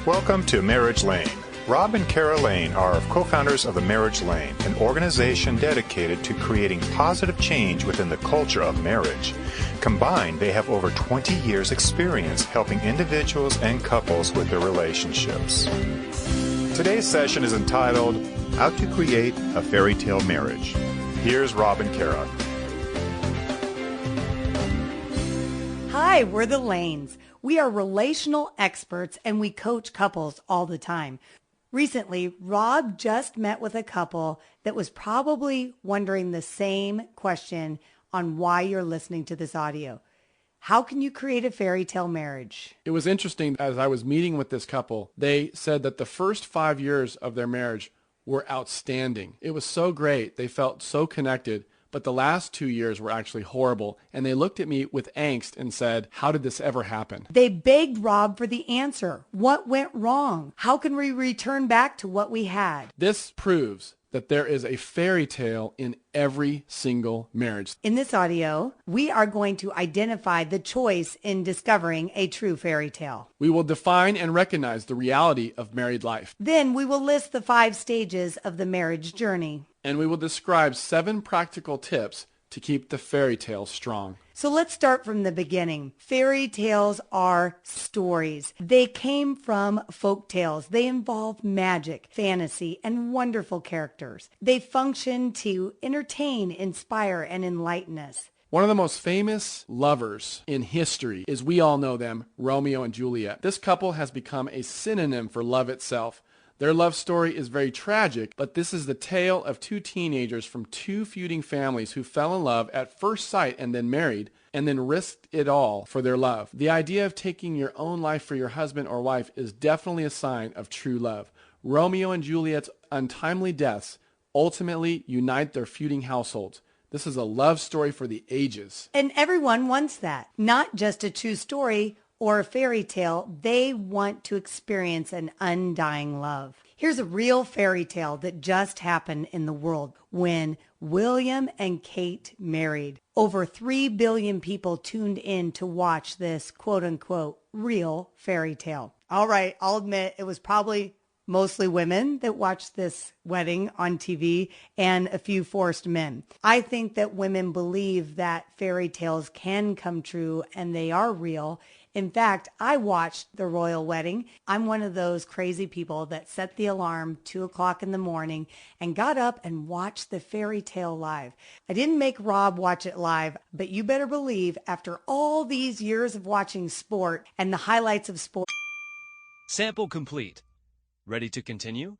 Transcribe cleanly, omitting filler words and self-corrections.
Welcome to Marriage Lane. Rob and Cara Lane are co-founders of the Marriage Lane, an organization dedicated to creating positive change within the culture of marriage. Combined, they have over 20 years' experience helping individuals and couples with their relationships. Today's session is entitled, How to Create a Fairytale Marriage. Here's Rob and Cara. Hi, we're the Lanes. We are relational experts and we coach couples all the time. Recently, Rob just met with a couple that was probably wondering the same question on why you're listening to this audio. How can you create a fairy tale marriage? It was interesting as I was meeting with this couple, they said that the first 5 years of their marriage were outstanding. It was so great. They felt so connected. But the last 2 years were actually horrible, and they looked at me with angst and said, how did this ever happen? They begged Rob for the answer. What went wrong? How can we return back to what we had? This proves that there is a fairy tale in every single marriage. In this audio, we are going to identify the choice in discovering a true fairy tale. We will define and recognize the reality of married life. Then we will list the 5 stages of the marriage journey. And we will describe 7 practical tips to keep the fairy tale strong. So let's start from the beginning. Fairy tales are stories. They came from folk tales. They involve magic, fantasy, and wonderful characters. They function to entertain, inspire, and enlighten us. One of the most famous lovers in history is, we all know them, Romeo and Juliet. This couple has become a synonym for love itself. Their love story is very tragic, but this is the tale of 2 teenagers from 2 feuding families who fell in love at first sight and then married, and then risked it all for their love. The idea of taking your own life for your husband or wife is definitely a sign of true love. Romeo and Juliet's untimely deaths ultimately unite their feuding households. This is a love story for the ages. And everyone wants that. Not just a true story or a fairy tale, they want to experience an undying love. Here's a real fairy tale that just happened in the world when William and Kate married. Over 3 billion people tuned in to watch this quote-unquote real fairy tale. All right, I'll admit it was probably mostly women that watched this wedding on TV and a few forced men. I think that women believe that fairy tales can come true and they are real. In fact, I watched the royal wedding. I'm one of those crazy people that set the alarm 2 o'clock in the morning and got up and watched the fairy tale live. I didn't make Rob watch it live, but you better believe after all these years of watching sport and the highlights of sport. Sample complete. Ready to continue?